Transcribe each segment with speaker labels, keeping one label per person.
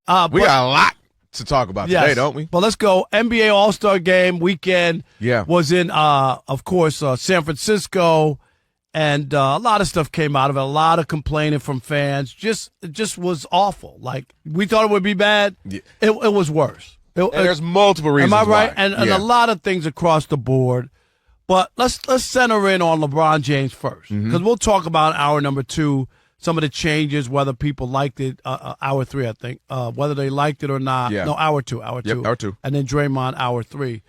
Speaker 1: We got a lot to talk about today, don't we?
Speaker 2: But let's go. NBA All-Star Game weekend was in, of course, San Francisco, and a lot of stuff came out of it. A lot of complaining from fans. It just was awful. Like, we thought it would be bad. Yeah. It was worse.
Speaker 1: And there's multiple reasons.
Speaker 2: Am I right?
Speaker 1: Why.
Speaker 2: And a lot of things across the board. But let's center in on LeBron James first, because we'll talk about hour number 2. Some of the changes, whether people liked it, hour 3, I think, whether they liked it or not.
Speaker 1: Yeah.
Speaker 2: No, hour 2.
Speaker 1: Yep, hour 2.
Speaker 2: And then Draymond, hour 3.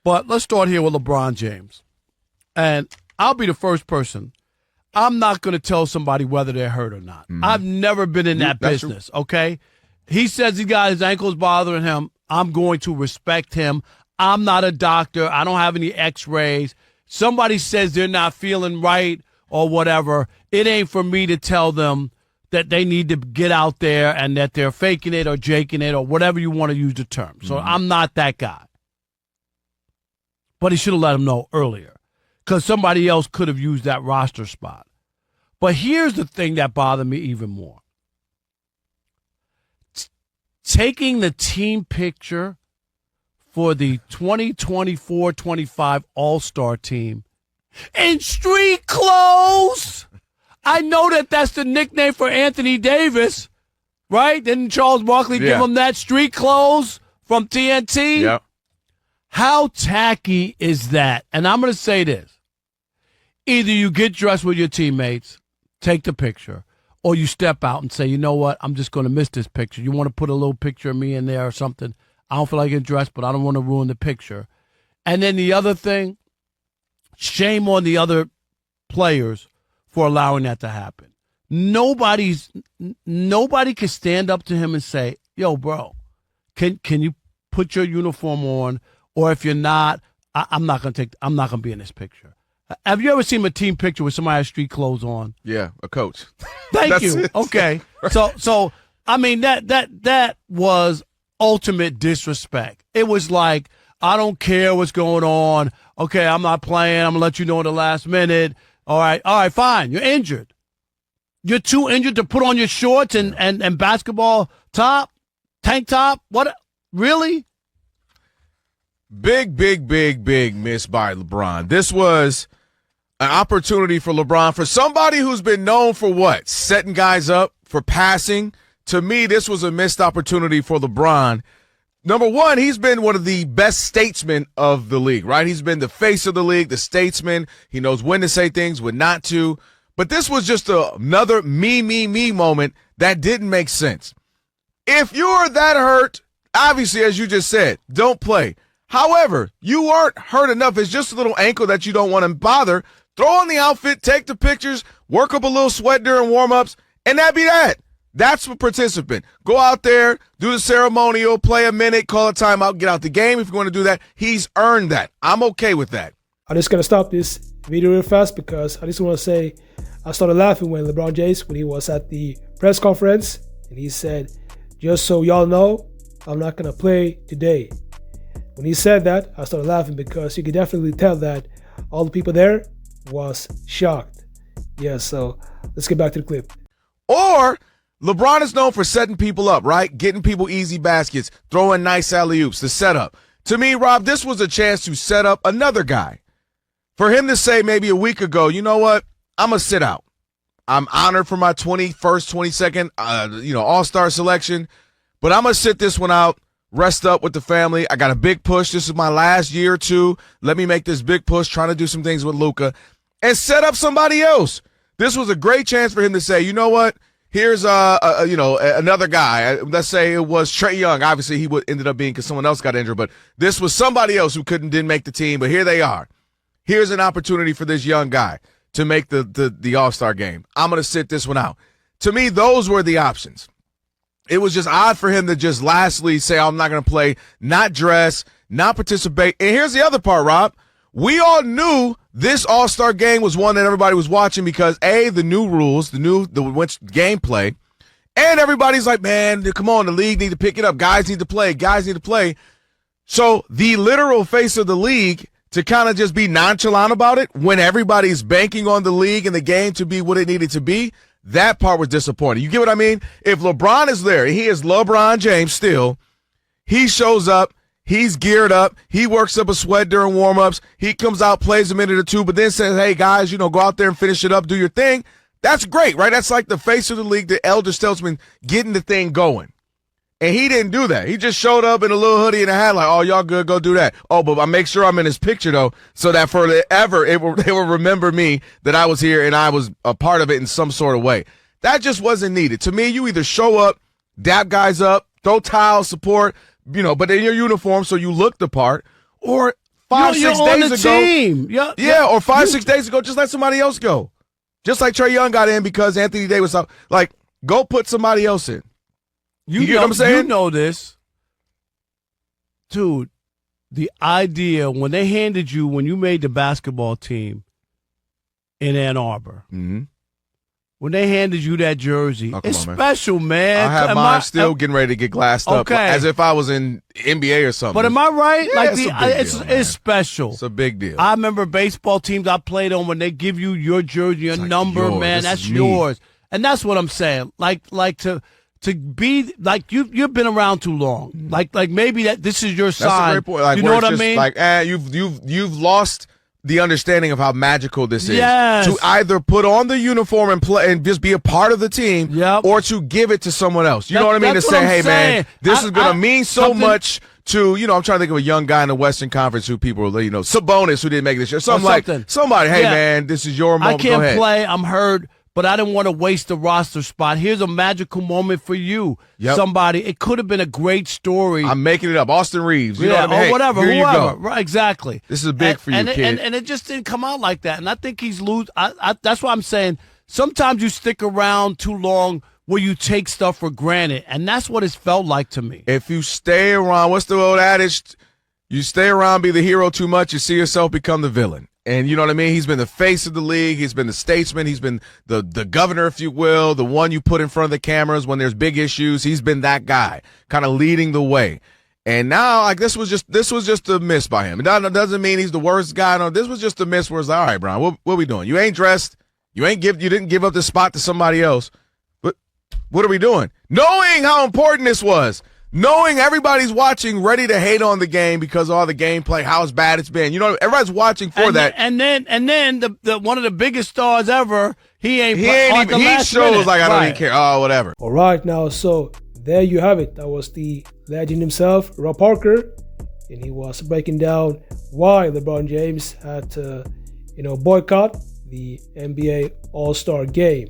Speaker 2: But let's start here with LeBron James. And I'll be the first person. I'm not going to tell somebody whether they're hurt or not. I've never been in that business, okay? He says he got his ankles bothering him. I'm going to respect him. I'm not a doctor. I don't have any x-rays. Somebody says they're not feeling right or whatever. It ain't for me to tell them that they need to get out there and that they're faking it or jaking it or whatever you want to use the term. So I'm not that guy. But he should have let him know earlier, because somebody else could have used that roster spot. But here's the thing that bothered me even more. Taking the team picture for the 2024-25 All-Star team in street clothes. I know that's the nickname for Anthony Davis, right? Didn't Charles Barkley give him that, street clothes from TNT?
Speaker 1: Yep.
Speaker 2: How tacky is that? And I'm going to say this. Either you get dressed with your teammates, take the picture, or you step out and say, you know what, I'm just going to miss this picture. You want to put a little picture of me in there or something? I don't feel like getting dressed, but I don't want to ruin the picture. And then the other thing, shame on the other players for allowing that to happen. Nobody can stand up to him and say, yo, bro, can you put your uniform on? Or if you're not, I'm not going to be in this picture. Have you ever seen a team picture with somebody has street clothes on?
Speaker 1: Yeah, a coach.
Speaker 2: Thank you. It. Okay. So I mean that was ultimate disrespect. It was like, I don't care what's going on. Okay, I'm not playing. I'm gonna let you know in the last minute. All right, fine. You're injured. You're too injured to put on your shorts and basketball top, tank top. What? Really?
Speaker 1: Big miss by LeBron. This was an opportunity for LeBron, for somebody who's been known for what? Setting guys up, for passing. To me, this was a missed opportunity for LeBron. Number one, he's been one of the best statesmen of the league, right? He's been the face of the league, the statesman. He knows when to say things, when not to. But this was just another me moment that didn't make sense. If you're that hurt, obviously, as you just said, don't play. However, you aren't hurt enough. It's just a little ankle that you don't want to bother. Throw on the outfit, take the pictures, work up a little sweat during warm-ups, and that'd be that. That's a participant. Go out there, do the ceremonial, play a minute, call a timeout, get out the game. If you want to do that, he's earned that. I'm okay with that.
Speaker 3: I'm just going to stop this video real fast because I just want to say I started laughing when LeBron James, when he was at the press conference, and he said, just so y'all know, I'm not going to play today. When he said that, I started laughing because you could definitely tell that all the people there was shocked. Yeah, so let's get back to the clip.
Speaker 1: Or LeBron is known for setting people up, right? Getting people easy baskets, throwing nice alley-oops, the setup. To me, Rob, this was a chance to set up another guy. For him to say maybe a week ago, you know what? I'm going to sit out. I'm honored for my 21st, 22nd, All-Star selection, but I'm going to sit this one out. Rest up with the family. I got a big push. This is my last year or two. Let me make this big push, trying to do some things with Luka, and set up somebody else. This was a great chance for him to say, you know what? Here's another guy. Let's say it was Trae Young. Obviously, he ended up being because someone else got injured, but this was somebody else who didn't make the team. But here they are. Here's an opportunity for this young guy to make the All-Star game. I'm going to sit this one out. To me, those were the options. It was just odd for him to just lastly say, I'm not going to play, not dress, not participate. And here's the other part, Rob. We all knew this All-Star game was one that everybody was watching because, A, the new rules, the gameplay, and everybody's like, man, come on, the league need to pick it up. Guys need to play. So the literal face of the league to kind of just be nonchalant about it when everybody's banking on the league and the game to be what it needed to be, That part was disappointing. You get what I mean? If LeBron is there, he is LeBron James still, he shows up, he's geared up, he works up a sweat during warm-ups, he comes out, plays a minute or two, but then says, hey, guys, go out there and finish it up, do your thing. That's great, right? That's like the face of the league, the elder statesman getting the thing going. And he didn't do that. He just showed up in a little hoodie and a hat like, oh, y'all good, go do that. Oh, but I make sure I'm in his picture, though, so that forever they will remember me, that I was here and I was a part of it in some sort of way. That just wasn't needed. To me, you either show up, dap guys up, throw towels, support, but in your uniform so you look the part, or 5-6 days ago.
Speaker 2: Team.
Speaker 1: Or 5-6 days ago, just let somebody else go. Just like Trae Young got in because Anthony Davis, like, go put somebody else in. You get what I'm saying?
Speaker 2: You know this. Dude, the idea when they handed you, when you made the basketball team in Ann Arbor, when they handed you that jersey, it's special, man.
Speaker 1: I have mine still getting ready to get glassed up as if I was in NBA or something.
Speaker 2: But am I right?
Speaker 1: Yeah,
Speaker 2: it's special.
Speaker 1: It's a big deal.
Speaker 2: I remember baseball teams I played on, when they give you your jersey, your number, man, that's yours. And that's what I'm saying. Like to be like you've been around too long. Like maybe this is your sign.
Speaker 1: That's a great point. Like,
Speaker 2: you know what I mean?
Speaker 1: Like you've lost the understanding of how magical this is.
Speaker 2: Yes.
Speaker 1: To either put on the uniform and play and just be a part of the team, or to give it to someone else. You know what I mean? To say, hey, man, this is going to mean so much to, I'm trying to think of a young guy in the Western Conference who people, Sabonis who didn't make this year. Somebody, hey, man, this is your moment.
Speaker 2: I can't play. I'm hurt. But I didn't want to waste the roster spot. Here's a magical moment for you. Somebody. It could have been a great story.
Speaker 1: I'm making it up. Austin Reeves. You know what I mean?
Speaker 2: Or whatever.
Speaker 1: Here
Speaker 2: whoever.
Speaker 1: you go.
Speaker 2: Right, exactly.
Speaker 1: This is big for you, kid.
Speaker 2: And it just didn't come out like that. And I think he's lose. That's why I'm saying sometimes you stick around too long where you take stuff for granted. And that's what it's felt like to me.
Speaker 1: If you stay around, what's the old adage? You stay around, be the hero too much, you see yourself become the villain. And you know what I mean? He's been the face of the league. He's been the statesman. He's been the governor, if you will, the one you put in front of the cameras when there's big issues. He's been that guy, kind of leading the way. And now, like, this was just a miss by him. It doesn't mean he's the worst guy. No, this was just a miss where it's like, all right, Brian, what are we doing? You ain't dressed. You didn't give up the spot to somebody else. But what are we doing? Knowing how important this was. Knowing everybody's watching, ready to hate on the game because of all the gameplay, how bad it's been. Everybody's watching for that.
Speaker 2: And then the one of the biggest stars ever, he shows
Speaker 1: minute. Like, I don't even care. Oh, whatever.
Speaker 3: All right, now, so there you have it. That was the legend himself, Rob Parker, and he was breaking down why LeBron James had to, boycott the NBA All-Star Game.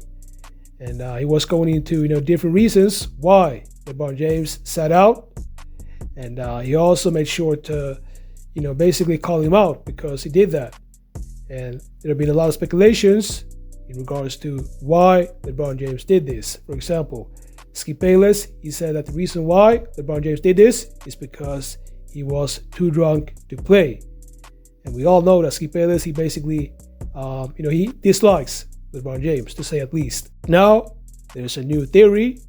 Speaker 3: And he was going into, different reasons why LeBron James sat out, and he also made sure to, basically call him out because he did that. And there have been a lot of speculations in regards to why LeBron James did this. For example, Skip Bayless, he said that the reason why LeBron James did this is because he was too drunk to play. And we all know that Skip Bayless, he basically, he dislikes LeBron James, to say at least. Now, there's a new theory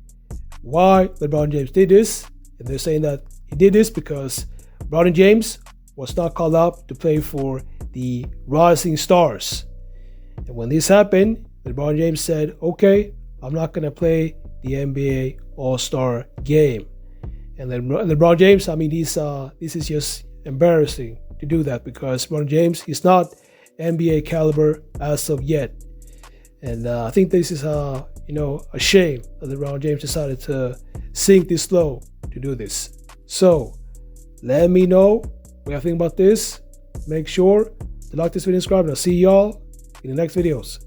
Speaker 3: why LeBron James did this, and they're saying that he did this because LeBron James was not called up to play for the Rising Stars. And when this happened, LeBron James said, okay, I'm not going to play the NBA All-Star Game. And then LeBron James, this is just embarrassing to do that because LeBron James, he's not NBA caliber as of yet. And I think this is a shame that LeBron James decided to sink this low to do this. So, let me know what you think about this. Make sure to like this video and subscribe, and I'll see y'all in the next videos.